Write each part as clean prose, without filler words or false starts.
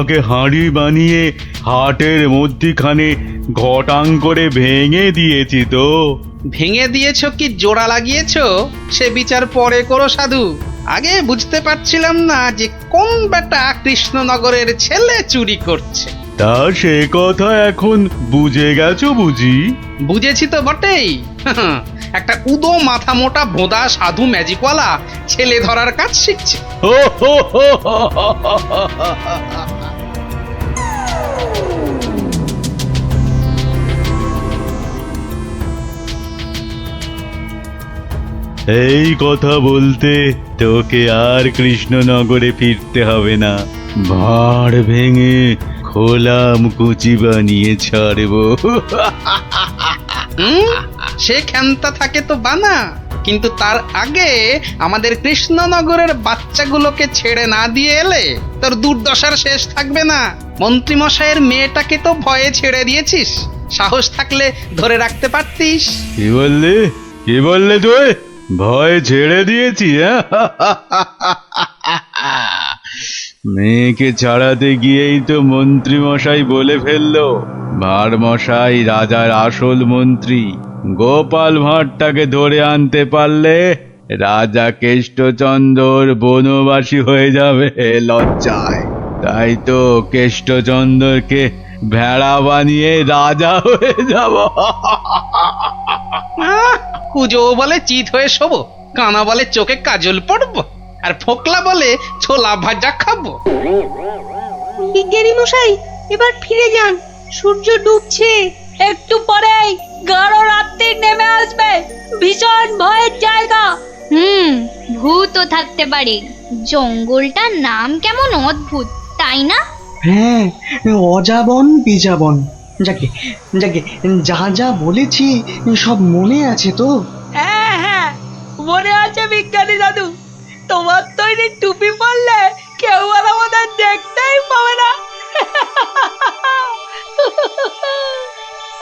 ওকে হাঁড়ি বানিয়ে হাটের মধ্যিখানে ঘটাং করে ভেঙে দিয়েছি তো। ভেঙে দিয়েছো কি জোড়া লাগিয়েছো সে বিচার পরে করো সাধু। আগে বুঝতে পারছিলাম না যে কোন বেটা কৃষ্ণনগরের ছেলে চুরি করছে। তা সে কথা এখন বুঝে গেছো বুঝি? বুঝেছি তো বটেই। একটা উদো মাথা মোটা ভোদা সাধু ম্যাজিকওয়ালা ছেলে ধরার কাজ শিখছে। হো হো হো হো হো হো হো। এই কথা বলতে তোকে আর কৃষ্ণনগরে ফিরতে হবে না। ভাঁড় ভেঙে খোলাম কুচি বানিয়ে ছাড়বো। সে ক্ষমতা থাকে তো বানা, কিন্তু তার আগে আমাদের কৃষ্ণনগরের বাচ্চাগুলোকে ছেড়ে না দিয়ে এলে তোর দুর্দশার শেষ থাকবে না। মন্ত্রীমশাইয়ের মেয়েটাকে তো ভয়ে ছেড়ে দিয়েছিস, সাহস থাকলে ধরে রাখতে পারতিস। কি বললি? কি বললে তুই? ভয় ছেড়ে দিয়েছি? মেয়েকে ছাড়াতে গিয়েই তো মন্ত্রী মশাই বলে ফেললো ভাঁড় মশাই রাজার আসল মন্ত্রী। গোপাল ভাঁড়টাকে ধরে আনতে পারলে রাজা কেষ্টচন্দ্র বনবাসী হয়ে যাবে লজ্জায়। তাই তো কেষ্টচন্দ্রকে ভেড়া বানিয়ে রাজা হয়ে যাব। কুজো বলে চিত হয়ে শোবো, কানা বলে চোখে কাজল পড়বো, আর ফোকলা বলে ছোলা ভাজা খাবো। বিজ্ঞানী মশাই এবার ফিরে যান, সূর্য ডুবছে। একটু পরেই গাঢ় রাত্রি নেমে আসবে, ভীষণ ভয়ের জায়গা। ভূতও থাকতে পারে। জঙ্গলটার নাম কেমন অদ্ভুত, তাই না? হ্যাঁ, অজাবন বিজাবন। যাকে যাকে যা যা বলেছি সব মনে আছে তো? হ্যাঁ হ্যাঁ, মনে আছে বিজ্ঞানী দাদু। তোমার তৈরি টুপি পরলে কেউ আর আমাদের দেখতেই পাবে না।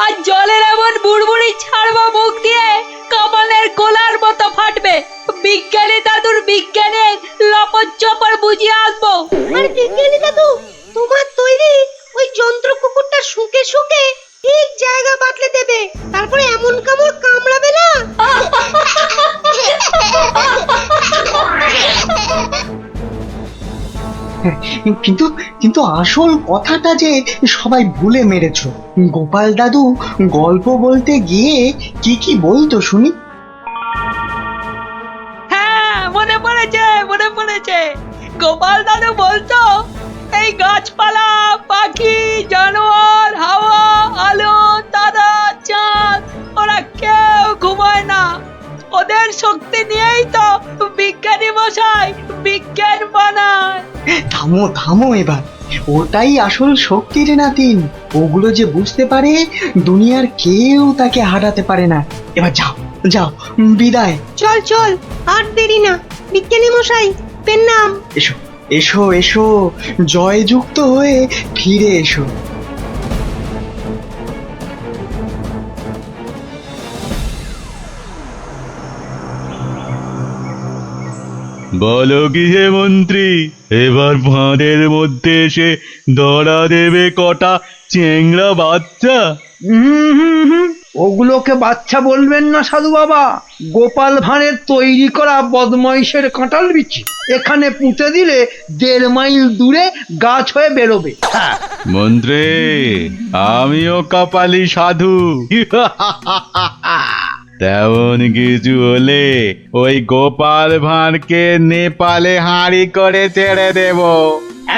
আর জলের এমন বুড়বুড়ি ছাড়বো মুখ দিয়ে, কামানের গোলার মতো ফাটবে। বিজ্ঞানী দাদুর বিজ্ঞানের লপট চপর বুঝিয়ে আসবো। আর বিজ্ঞানী দাদু, তোমার তৈরি ওই যন্ত্র কুকুরটা শুকে শুকে ঠিক জায়গা বাতলে দেবে, তারপরে এমন কামড় কামড়াবে না। কিন্তু কিন্তু আসল কথাটা যে সবাই ভুলে মেরেছো। গোপাল দাদু গল্প বলতে গিয়ে কি কি বলতো শুনি? হ্যাঁ, মনে পড়েছে মনে পড়েছে। গোপাল দাদু বলতো এই গাছপালা, পাখি, জানোয়ার, হাওয়া, আলো, তারা, চাঁদ, ওরা কেউ ঘুমায় না। ওদের শক্তি নিয়েই তো বিজ্ঞানী মশাই বিজ্ঞান বানায়। থামো থামো এবার, ওটাই আসল শক্তির নাতিন। ওগুলো যে বুঝতে পারে দুনিয়ার কেউ তাকে হারাতে পারে না। এবার যাও যাও, বিদায়। চল চল, আর দেরি না। বিজ্ঞানী মশাই, পেন নাম। এসো এসো এসো, জয়যুক্ত হয়ে ফিরে এসো। বলো কি হে মন্ত্রী, এবার ভাঁড়ের মধ্যে এসে ধরা দেবে কটা চেংড়া বাচ্চা? ওগুলোকে বাচ্চা বলবেন না সাধু বাবা। গোপাল ভাঁড়ের তৈরি করা বদমাইশের কাঁঠাল বিচি এখানে পুঁতে দিলে 1.5 মাইল দূরে গাছ হয়ে বেরোবে। মন্ত্রী, আমিও কপালি সাধু। তেমন কিছু হলে ওই গোপাল ভাঁড়কে নেপালে হাঁড়ি করে ছেড়ে দেব।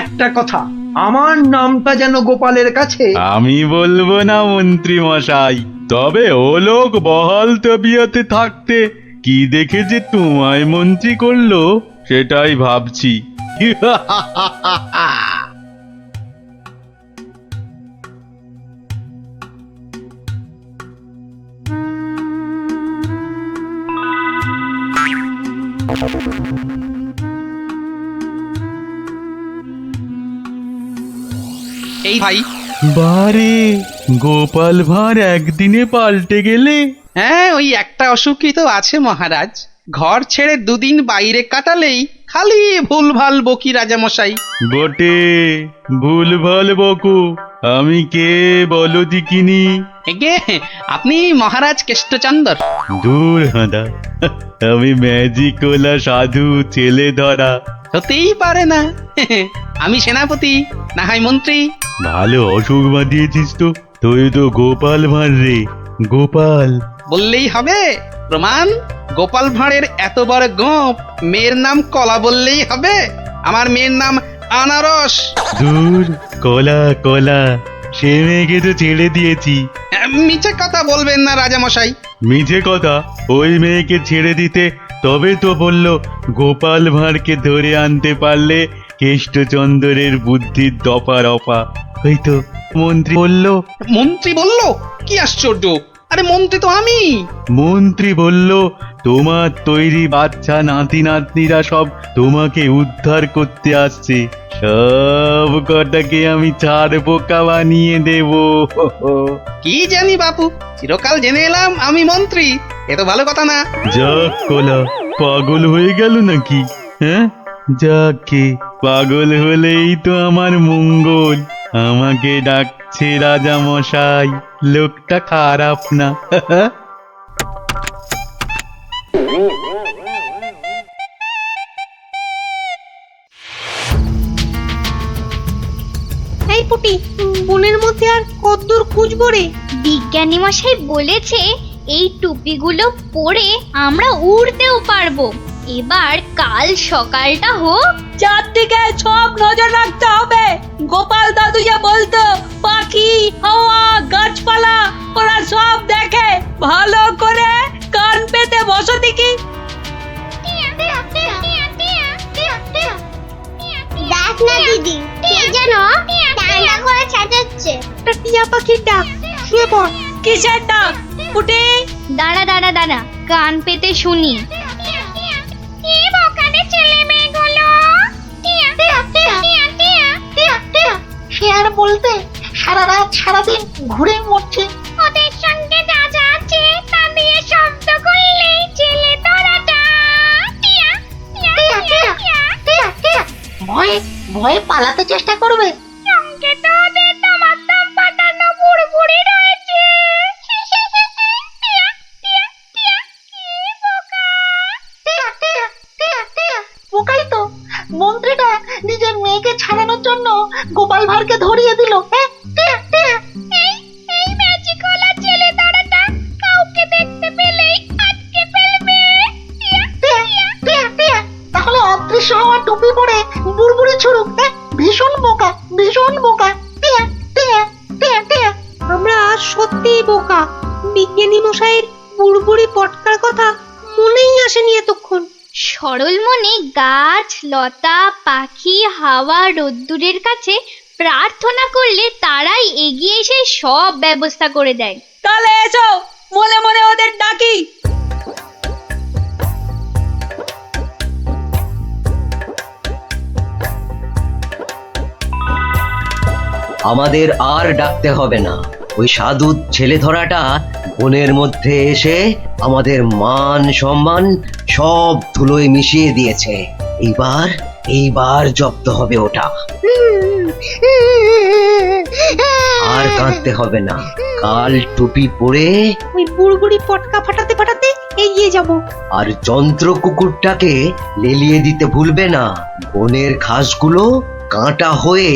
একটা কথা, আমার নামটা যেন গোপালের কাছে। আমি বলবো না মন্ত্রী মশাই, তবে ও লোক বহাল তবিয়তে থাকতে কি দেখে যে তোমায় মন্ত্রী করলো সেটাই ভাবছি। এই ভাই, বারে গোপাল ভাঁড় একদিনে পাল্টে গেলে। হ্যাঁ ওই একটা অসুখই তো আছে মহারাজ। ঘর ছেড়ে 2 দিন বাইরে কাটালেই খালি ভুলভাল বকি রাজামশাই। বটে, ভুলভাল বকো। আমি কে বলো দিকিনি? এগে আপনি মহারাজ কেষ্টচন্দর। দূর হাঁদা, আমি ম্যাজিকওয়ালা সাধু ছেলে ধরা। হতেই পারে না। আমি সেনাপতি, না হয় মন্ত্রী। ভালো অসুখ বাঁধিয়েছিস তো। তুই তো গোপাল ভাঁড় রে, গোপাল। বললেই হবে? প্রমাণ? গোপাল ভাঁড়ের এত বড় গোপ, মেয়ের নাম কলা বললেই হবে? আমার মেয়ের নাম আনারস। দূর, কলা কলা, সে মেয়েকে তো ছেড়ে দিয়েছি। মিছে কথা বলবেন না রাজামশাই। মিছে কথা? ওই মেয়েকে ছেড়ে দিতে তবে তো বলল গোপাল ভাঁড়কে ধরে আনতে পারলে কেষ্টচন্দ্রের বুদ্ধির দফা রফা। ওই তো মন্ত্রী বলল। মন্ত্রী বলল? কি আশ্চর্য! আরে মন্ত্রী তো আমি। মন্ত্রী বলল তোমার তৈরি বাচ্চা নাতি নাতনিরা সব তোমাকে উদ্ধার করতে আসছে, সব কটাকে আমি ছাড় বোকা বানিয়ে দেব। কি জানি বাপু, চিরকাল জেনে এলাম আমি মন্ত্রী। এ তো ভালো কথা না। যাক কলা, পাগল হয়ে গেল নাকি? হ্যাঁ, যাকে পাগল হলেই তো আমার মঙ্গল। আমাকে ডাকছে রাজা মশাই, লোকটা খারাপ না। এই পুটি, বনের মধ্যে আর কতদূর খুঁজবো রে? বিজ্ঞানী মশাই বলেছে এই টুপিগুলো পরে আমরা উড়তেও পারবো। এবার কাল সকালটা হোক। চারদিকে সব নজর রাখতে হবে। গোপাল দাদু যা বলতো, পাখি, হাওয়া, গাছপালা ওরা সব দেখে। ভালো করে কান পেতে বসো দেখি। দেখ না দিদি, কে যেন ডান্ডা করে চেঁচাচ্ছে। একটা টিয়া পাখির ডাক। শুয়ে পড়। কিসের ডাক? পুটি, দাঁড়া দাঁড়া দাঁড়া, কান পেতে শুনি। সে আর বলতে, সারা রাত সারাদিন ঘুরে মরছে। ওদের সঙ্গে যা যা আছে তা দিয়ে শব্দ করলেই ছেলে তোরাটা ভয়ে ভয়ে পালাতে চেষ্টা করবে। সঙ্গে তো ওদের তোমার দম পাঠানো বুড়বুড়ি রয়েছে। বোকাই তো, মন্ত্রীটা নিজের মেয়েকে ছাড়ানোর জন্য গোপাল ভাঁড়কে ধরিয়ে দিল। এই ম্যাজিকওয়ালা ছেলে ধরাটা কাউকে দেখতে পেলেই আটকে ফেলবে। তাহলে অদৃশ্য হওয়া টুপি পরে বুড়বুড়ি ছুড়ুক। ভীষণ বোকা, ভীষণ বোকা। আমরা সত্যিই বোকা। বিজ্ঞানী মশাইয়ের বুড়বুড়ি পটকার কথা মনেই আসেনি এতক্ষণ। সরল মনে গাছ, লতা, পাখি, হাওয়া, রোদ্দুরের কাছে প্রার্থনা করলে তারাই এগিয়ে এসে সব ব্যবস্থা করে দেয়। তাহলে এসো, মনে মনে ওদের ডাকি। আমাদের আর ডাকতে হবে না। ওই সাধু ছেলে ধরাটা বনের মধ্যে এসে আমাদের মান সম্মান সব ধুলোয় মিশিয়ে দিয়েছে। এইবার জব্দ হবে ওটা। আর কাঁদতে হবে না। কাল টুপি পরে ওই বুড়বুড়ি পটকা ফাটাতে ফাটাতে এগিয়ে যাব। আর যন্ত্র কুকুরটাকে লেলিয়ে দিতে ভুলবে না। বনের ঘাসগুলো কাঁটা হয়ে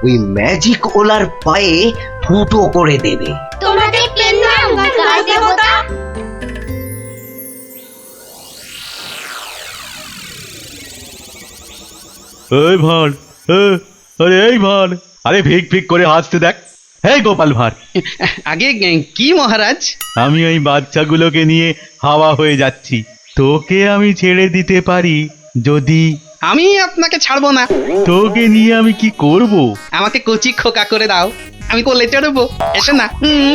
ওই ম্যাজিক ওলার পায়ে ফুটো করে দেবে। তোমাদের প্রণাম গাছ দেবতা। এই ভাঁড়, আরে এই ভাঁড়, আরে ফিক ফিক করে হাসতে দেখ। হে গোপাল ভাঁড়, আগে কি মহারাজ? আমি ওই বাচ্চাগুলোকে নিয়ে হাওয়া হয়ে যাচ্ছি। তোকে আমি ছেড়ে দিতে পারি যদি। আমি আপনাকে ছাড়বো না। তোকে নিয়ে আমি কি করব? আমাকে কচি খোকা করে দাও, আমি কোলে চড়বো। এসো না,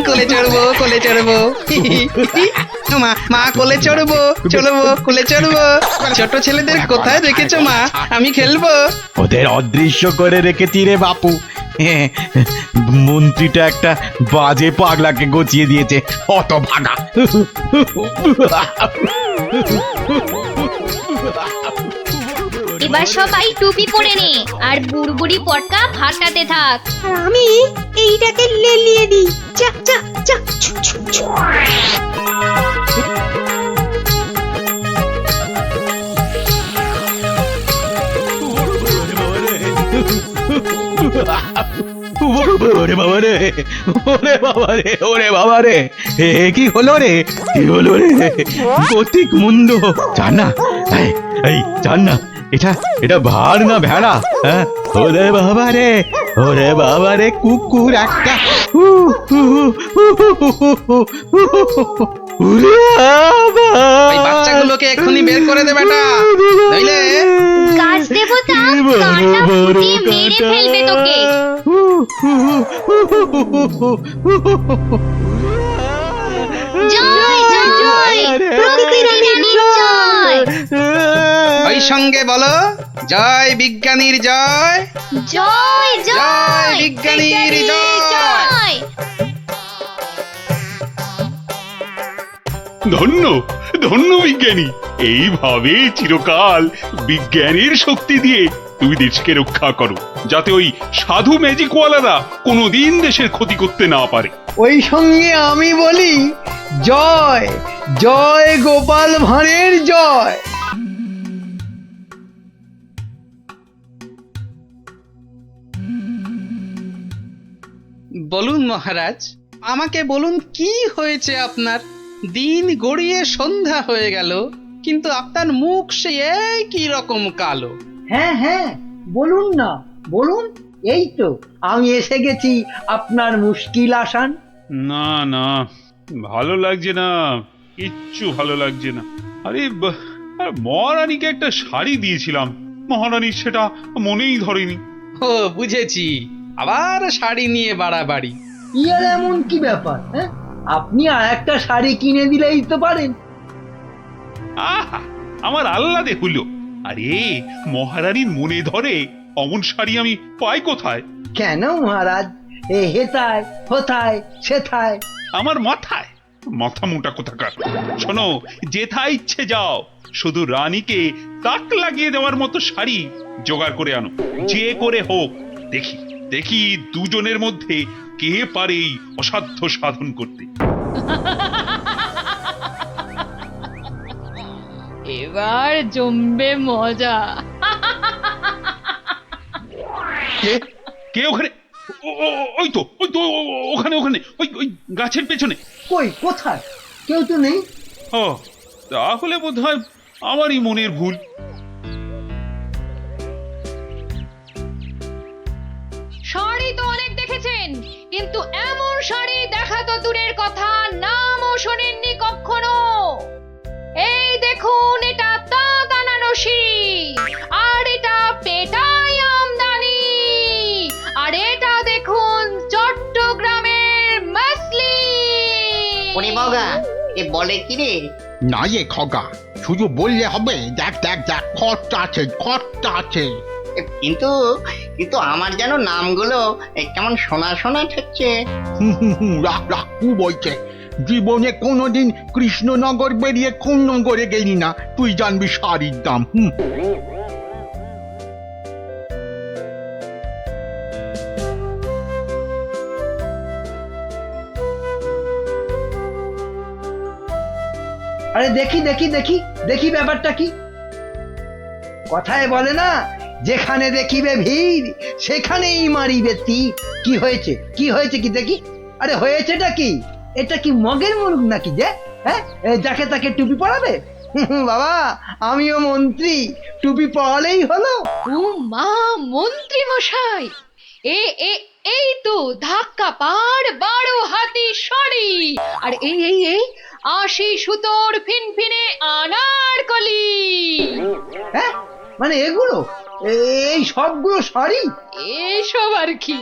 কোলে চড়বো, কোলে চড়বো। মা মা কোলে চড়বো, চড়বো, কোলে চড়বো। ছোট ছেলেদের কোথায় রেখেছো মা? আমি খেলবো। ওদের অদৃশ্য করে রেখেছি রে বাপু। মন্ত্রীটা একটা বাজে পাগলাকে গচিয়ে দিয়েছে, অত ভাগা। এবার সবাই টুপি পরে নে আর বুড়বুড়ি পটকা ফাটাতে থাক। আর আমি এইটাকে লেলিয়ে দিই। যা যা যা। ছু, ছু, ছু। ওরে বাবা রে, ওরে বাবা রে, ওরে বাবা রে, কি হলো রে, কি হলো রে, গতিক মুন্ড। জান না, এই জান না, এটা ভার না ভেড়া? হ্যাঁ, ওরে বাবা রে, ওরে বাবা রে, কুকুর একটা। ওই বাচ্চাগুলোকে এক্ষুনি বের করে দে বেটা, নইলে গাছ দেবতা কাঁটা ফুটিয়ে মেরে ফেলবে তোকে। জয় জয় প্রকৃতি রানীর জয়। ওই সঙ্গে বলো, জয় বিজ্ঞানীর জয়, জয় জয় বিজ্ঞানীর জয়। ধন্য ধন্য বিজ্ঞানী, এইভাবে চিরকাল বিজ্ঞানের শক্তি দিয়ে তুমি দেশকে রক্ষা করো, যাতে ওই সাধু ম্যাজিকওয়ালারা কোনোদিন দেশের ক্ষতি করতে না পারে। ওই সঙ্গে আমি বলি, জয় জয় গোপাল ভাঁড়ের জয়। বলুন মহারাজ, আমাকে বলুন কি হয়েছে আপনার? দিন গড়িয়ে সন্ধ্যা হয়ে গেল, কিন্তু আপনার মুখ সে কি রকম কালো। হ্যাঁ হ্যাঁ, বলুন না, বলুন। এই তো আমি এসে গেছি আপনার মুশকিল আসান। না না, ভালো লাগছে না, কিচ্ছু ভালো লাগছে না। আরে আর মহারানীকে একটা শাড়ি দিয়েছিলাম, মহারানীর সেটা মনেই ধরেনি। ও বুঝেছি, আবার শাড়ি নিয়ে বাড়াবাড়ি। ইয়ার এমন কি ব্যাপার? হ্যাঁ, আপনি আর একটা শাড়ি কিনে দিলেই তো পারেন। আহা, আমার আল্লাদে হলো। আরে মহারানীর মনে ধরে অমন শাড়ি আমি পাই কোথায়? কেন মহারাজ, এ হেথায় হোথায় সেথায়? আমার মাথায়, মাথা মোটা কোথাকার। শোনো, যেথায় ইচ্ছে যাও, শুধু রানীকে তাক লাগিয়ে দেওয়ার মতো শাড়ি জোগাড় করে আনো, যে করে হোক। দেখি দেখি দুজনের মধ্যে কে পারে এই অসাধ্য সাধন করতে। এবার জমবে মজা। কে কে ওখানে? ওই তো ওখানে ওখানে, ওই গাছের পেছনে। কই, কোথায়? কেউ তো নেই। ও, তাহলে বোধহয় আমারই মনের ভুল। শাড়ি তো অনেক দেখেছেন, কিন্তু এমন শাড়ি দেখা তো দূরের কথা, নামও শোনেননি কখনো। এই দেখুন, এটা তাঁত আনারসি, আর এটা পেটাই আমদানি, আর এটা দেখুন চট্টগ্রামের মসলিন। ওরে বাবা, এ বলে কি রে? না এ খগা, শুধু বললে হবে? দেখ দেখ দেখ, খরচা আছে, খরচা আছে। কিন্তু কিন্তু আমার যেন নামগুলো কেমন শোনা শোনা ঠেকছে। রাখ রাখ, কু বলছে? জীবনে কোনোদিন কৃষ্ণনগর বেরিয়ে কোন নগরে গেলি না, তুই জানবি শাড়ির দাম। আরে দেখি দেখি দেখি দেখি, ব্যাপারটা কি? কথায় বলে না, যেখানে দেখিবে ভিড় সেখানেই মারিবে তীর। কি হয়েছে, কি হয়েছে কি দেখি? আরে হয়েছেটা কি? এটা কি মগের মুলুক নাকি যে? হ্যাঁ, যাকে তাকে টুপি পরাবে? বাবা, আমিও মন্ত্রী, টুপি পরালেই হলো। ও মা, মন্ত্রী মশাই, এ এ এই তো ধাক্কা পাড় 12 হাতি শাড়ি, আর এই এই এই 80 সুতোর ফিনফিনে আনারকলি। হ্যাঁ, মানে এগুলো, এই সবগুলো শাড়ি? এসব আর কি,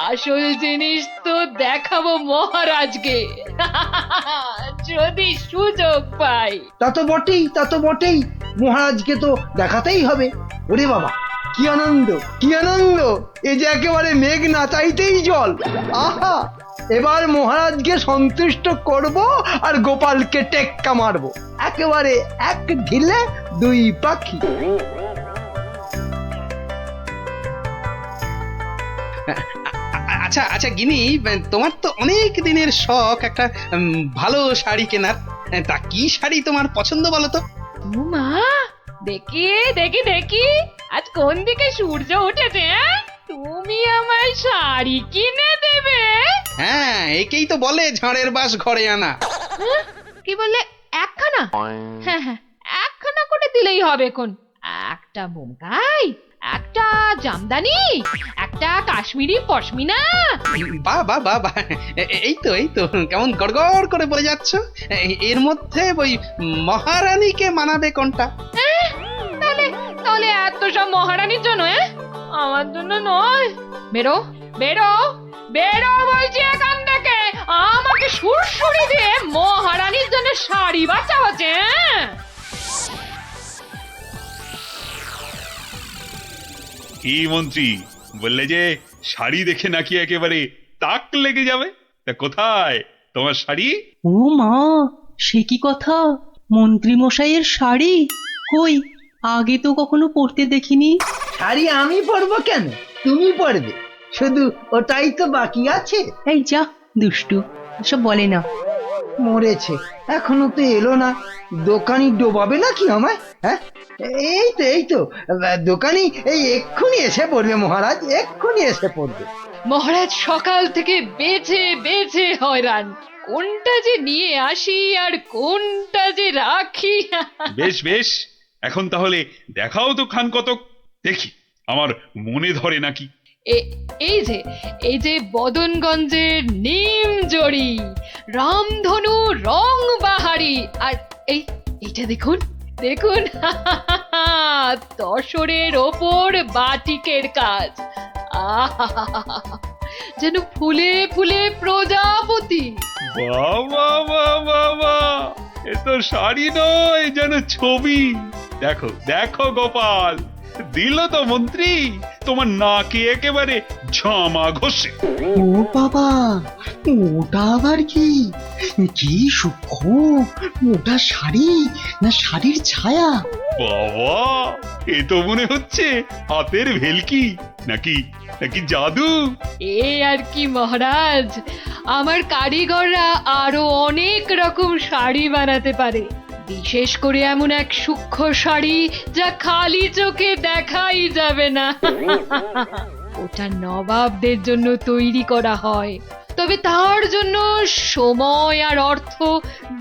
আসল জিনিস তো দেখাবো মহারাজকে, যদি সুযোগ পাই। তা তো বটেই, তা তো বটেই, মহারাজকে তো দেখাতেই হবে। ওরে বাবা, কি আনন্দ, কি আনন্দ! এ যে একেবারে মেঘ না চাইতেই জল। আহা, এবার মহারাজকে সন্তুষ্ট করব আর গোপালকে টেক্কা মারবো, একেবারে এক ঢিলে দুই পাখি। আচ্ছা আচ্ছা গিনি, তোমার তো অনেক দিনের শখ একটা ভালো শাড়ি কেনার। তা কি শাড়ি তোমার পছন্দ বলো তো? মা দেখি দেখি দেখি আজ কোন দিকে সূর্য উঠেছে? তুমি আমায় শাড়ি কিনে দেবে? হ্যাঁ, একেই তো বলে ঝড়ের বাস ঘরে আনা। কি বললে? একখানা? হ্যাঁ হ্যাঁ, একখানা করে দিলেই হবে। কোন একটা বোমকাই, একটা জামদানি, একটা কাশ্মীরি পশমিনা। বাহ বাহ বাহ বাহ, এই তো কেমন গড়গড় করে বলে যাচ্ছ। এর মধ্যে ওই মহারানীকে মানাবে কোনটা? তাহলে তাহলে এত সব মহারানীর জন্য? আমার জন্য নয়। বেরো বেরো বেরো বলছি এখান থেকে। আমাকে সুরসুরি দিয়ে মহারানীর জন্য শাড়ি বাঁচা হচ্ছে। কি মন্ত্রী বললে যে শাড়ি দেখে নাকি একেবারে তাক লেগে যাবে? তা কোথায় তোমার শাড়ি? ও মা, সে কি কথা! মন্ত্রী মশাইয়ের শাড়ি কই, আগে তো কখনো পরতে দেখিনি। শাড়ি আমি পরবো কেন, তুমি পরবে। শুধু ওটাই তো বাকি আছে। এই যা দুষ্টু, এসব বলে না। মরেছে, এখনো তো এলো না। দোকানি ডোবাবে নাকি আমায়? হ্যাঁ, এই তো দোকানি এই এক্ষুনি এসে পড়বে মহারাজ, এক্ষুনি এসে পড়বে। মহারাজ সকাল থেকে বেছে বেছে হয়রান, কোনটা যে নিয়ে আসি আর কোনটা যে রাখি। বেশ বেশ, এখন তাহলে দেখাও তো খান কতক, দেখি আমার মনে ধরে নাকি। এই যে বদনগঞ্জের নিম জড়ি, রামধনু রং বাহারি, আর এইটা দেখুন দেখুন, তসরের ওপর বাটিকের কাজ। যেন ফুলে ফুলে প্রজাপতি। বাবা বাবা বাবা, এ তো শাড়ি নয়, যেন ছবি। দেখো দেখো গোপাল, দিল তো মন্ত্রী তোমার নাকে একেবারে ঝামা ঘষে। ও বাবা, ওটা আবার কি? কি সূক্ষ্ম! ওটা শাড়ি না শাড়ির ছায়া? বাবা, এ তো মনে হচ্ছে হাতের ভেলকি, নাকি নাকি জাদু। এ আর কি মহারাজ, আমার কারিগররা আরো অনেক রকম শাড়ি বানাতে পারে, বিশেষ করে এমন এক সূক্ষ্ম শাড়ি যা খালি চোখে দেখাই যাবে না। ওটা নবাবদের জন্য তৈরি করা হয়, তবে তার জন্য সময় আর অর্থ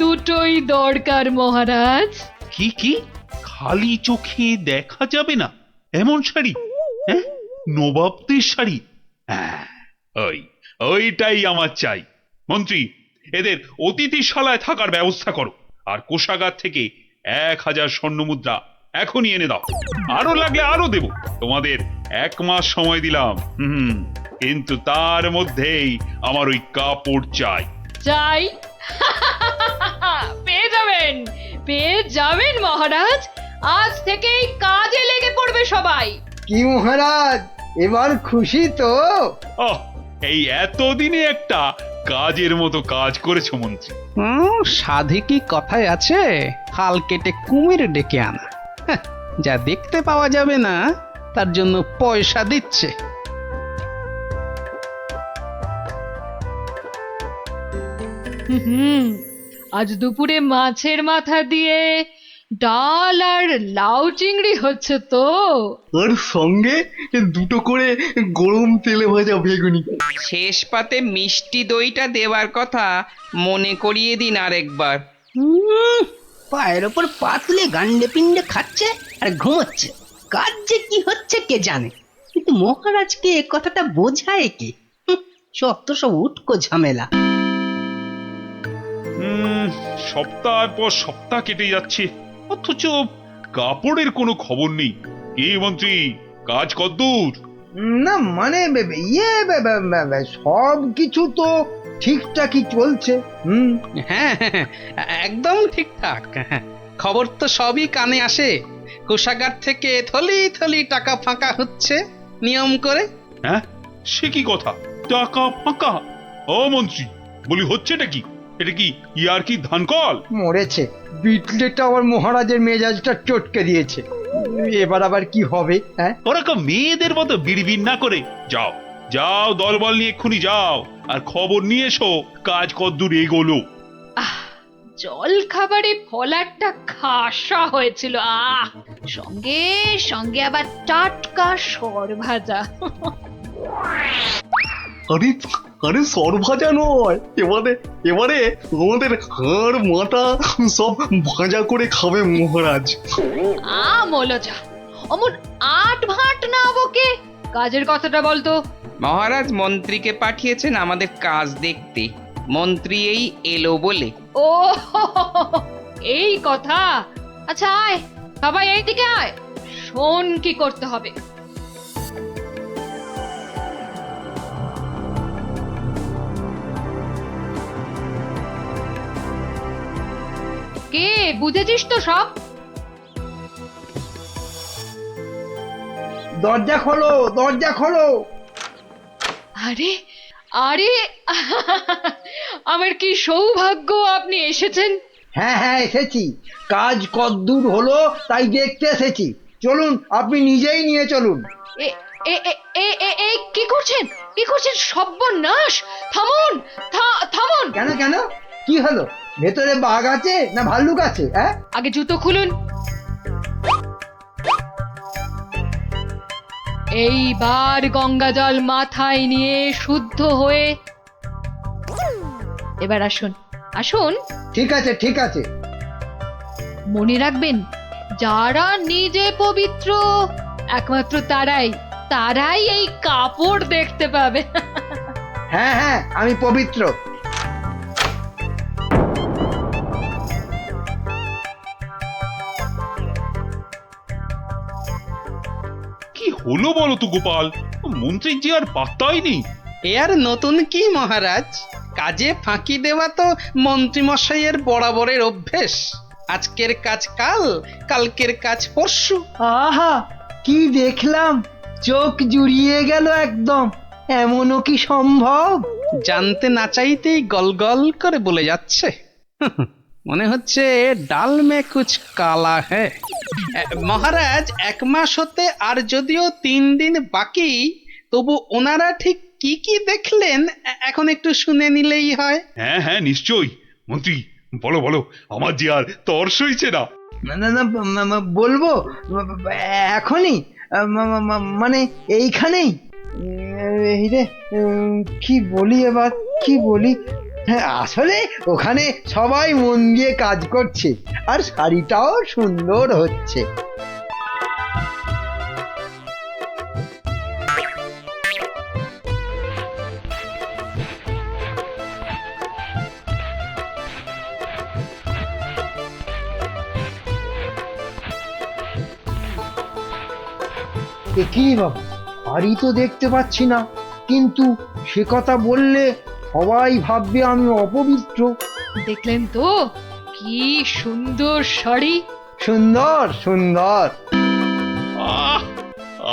দুটোই দরকার মহারাজ। কি কি খালি চোখে দেখা যাবে না এমন শাড়ি? হ্যাঁ, নবাবদের শাড়ি? হ্যাঁ, ওইটাই আমার চাই। মন্ত্রী, এদের অতিথিশালায় থাকার ব্যবস্থা করো, আর কোষাগার থেকে 1000 স্বর্ণমুদ্রা এখনই এনে দাও। আরো লাগলে আরো দেব, তোমাদের 1 মাস সময় দিলাম। কিন্তু তার মধ্যেই আমার ওই কাপড় চাই। চাই? পেয়ে যাবেন মহারাজ। আজ থেকেই কাজে লেগে পড়বে সবাই। কি মহারাজ, এবার খুশি তো? এই এতদিনে একটা কাজের মতো কাজ করেছো মন্ত্রী। সাধে কি কথায় আছে, হাল কেটে কুমির ডেকে আনা। যা দেখতে পাওয়া যাবে না তার জন্য পয়সা দিচ্ছে। আজ দুপুরে মাছের মাথা দিয়ে ডাল আর লাউ চিংড়ি হচ্ছে তো, আর সঙ্গে 2টো করে গরম তেলে ভাজা বেগুনি। শেষ পাতে মিষ্টি দইটা দেওয়ার কথা মনে করিয়ে দিন আরেকবার। পায়ের ওপর পা তুলে গান্ডে পিণ্ডে খাচ্ছে আর ঘুমোচ্ছে। কাজ যে কি হচ্ছে কে জানে, কিন্তু মহারাজকে এ কথাটা বোঝায় কে? সব উটকো ঝামেলা। সপ্তাহ পর সপ্তাহ কেটে যাচ্ছে, অথচ কাপড়ের কোনো খবর নেই। কি মন্ত্রী, কাজ কতদূর? না মানে সব কিছু তো ঠিকঠাকই চলছে। হ্যাঁ, একদম ঠিকঠাক। খবর তো সবই কানে আসে। কোষাগার থেকে থলি থলি টাকা ফাঁকা হচ্ছে নিয়ম করে। হ্যাঁ, সে কি কথা, টাকা ফাঁকা? ও মন্ত্রী, বলি হচ্ছেটা কি? এটা কি ইয়ার কি ধান কল? মরেছে, বিটলেটা আবার মহারাজের মেজাজটা চটকে দিয়েছে। এবার আবার কি হবে? হ্যাঁ, ওরকম মেয়েদের মতো বিড়বিড় না করে যাও যাও, দলবল নিয়ে এক্ষুনি যাও আর খবর নিয়ে এসো কাজ কদ্দূর এগোলো। জল খাবারে ফলারটা খাসা হয়েছিল। সঙ্গে সঙ্গে আবার টাটকা সর ভাজা। আরে আরে সর ভাজা নয়, এবারে এবারে আমাদের হাড় মাথা সব ভাজা করে খাবে মহারাজ। মলজা অমন আট ভাট না বকে কাজের কথাটা বলতো। মহারাজ মন্ত্রীকে পাঠিয়েছেন আমাদের কাজ দেখতে, মন্ত্রী এই এলো বলে। ও এই কথা। আচ্ছা আয় সবাই এইদিকে আয়, শোন কি করতে হবে। কে বুঝেছিস তো সব? দরজা খোলো, দরজা খোলো। আরে আরে আমার কি সৌভাগ্য আপনি এসেছেন। হ্যাঁ হ্যাঁ এসেছি, কাজ কদ্দূর হলো তাই দেখতে এসেছি। চলুন, আপনি নিজেই নিয়ে চলুন। এ এ এ এ এ এ কি করছেন, কি করছেন? সর্বনাশ! থামুন, থামুন। কেন কেন, কি হলো? ভেতরে বাঘ আছে না ভাল্লুক আছে? হ্যাঁ, আগে জুতো খুলুন। এইবার গঙ্গা জল মাথায় নিয়ে শুদ্ধ হয়ে এবার আসুন, আসুন। ঠিক আছে ঠিক আছে। মনে রাখবেন, যারা নিজে পবিত্র একমাত্র তারাই এই কাপড় দেখতে পাবে। হ্যাঁ হ্যাঁ, আমি পবিত্র। কি হলো বলো তো গোপাল, মন্ত্রীর যে আর পাত্তাই নেই। এ আর নতুন কি মহারাজ, কাজে ফাঁকি দেওয়া তো মন্ত্রীমশাইয়ের বরাবরের অভ্যেস। আজকের কাজ কাল, কালকের কাজ পরশু। আহা, কি দেখলাম, চোখ জুড়িয়ে গেল একদম। এমনও কি সম্ভব? জানতে না চাইতেই গলগল করে বলে যাচ্ছে। মনে হচ্ছে ডাল মে কুছ কালা হ্যাঁ। মহারাজ, 1 মাস হতে আর যদিও 3 দিন বাকি, তবু ওনারা ঠিক কি কি দেখলেন এখন একটু শুনে নিলেই হয়। হ্যাঁ হ্যাঁ নিশ্চয়ই। মন্ত্রী বলো বলো, আমার যে আর তর সইছে না। না না না, বলবো এখনই, মানে এইখানেই। এই রে, কি বলি এবার, কি বলি? হ্যাঁ, আসলে ওখানে সবাই মন দিয়ে কাজ করছে আর শাড়িটাও সুন্দর হচ্ছে। কি বাবা, শাড়ি তো দেখতে পাচ্ছি না, কিন্তু সে কথা বললে সবাই ভাববে আমি অপবিত্র। দেখলেন তো কি সুন্দর শাড়ি। সুন্দর সুন্দর।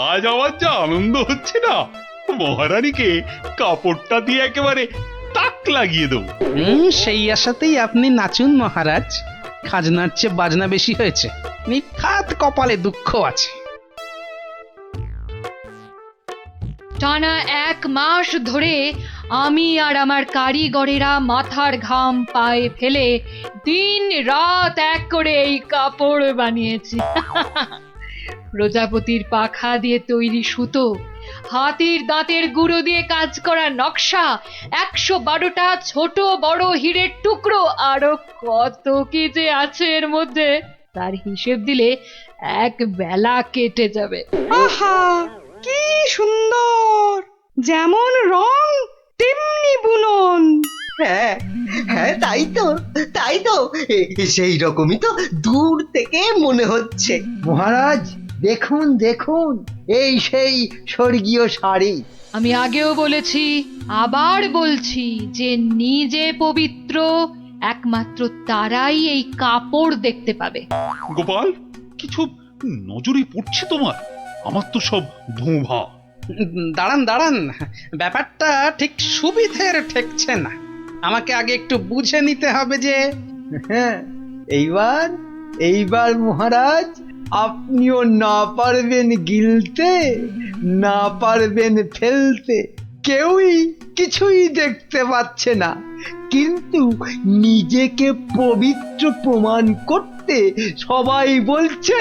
আজ আমার যা আনন্দ হচ্ছে না, মহারানীকে কাপড়টা দিয়ে একেবারে তাক লাগিয়ে দেবো। সেই আশাতেই আপনি নাচুন মহারাজ। খাজনার চেয়ে বাজনা বেশি হয়েছে, নিখাত কপালে দুঃখ আছে। টানা 1 মাস ধরে আমি আর আমার কারিগরেরা মাথার ঘাম পায়ে ফেলে দিন রাত এক করে এই কাপড় বানিয়েছি। প্রজাপতির পাখা দিয়ে তৈরি সুতো, হাতির দাঁতের গুঁড়ো দিয়ে কাজ করা নকশা, 112টা ছোট বড় হীরের টুকরো, আরো কত কি যে আছে এর মধ্যে, তার হিসেব দিলে এক বেলা কেটে যাবে। আহা, কি সুন্দর! যেমন রং তেমনি বুনন। হ্যাঁ হ্যাঁ, তাই তো তাই তো, সেই রকমই তো দূর থেকে মনে হচ্ছে। মহারাজ দেখুন দেখুন, এই সেই স্বর্গীয় শাড়ি। আমি আগেও বলেছি, আবার বলছি, যে নিজে পবিত্র একমাত্র তারাই এই কাপড় দেখতে পাবে। গোপাল, কিছু নজরে পড়ছে তোমার? আমার তো সব ধোঁভা। দাঁড়ান দাঁড়ান, ব্যাপারটা ঠিক সুবিধের ঠেকছে না। আমাকে আগে একটু বুঝে নিতে হবে যে। হ্যাঁ, এইবার মহারাজ আপনিও না পারবেন গিলতে, না পারবেন ফেলতে, কেউই কিছুই দেখতে পাচ্ছে না, কিন্তু নিজেকে পবিত্র প্রমাণ করতে সবাই বলছে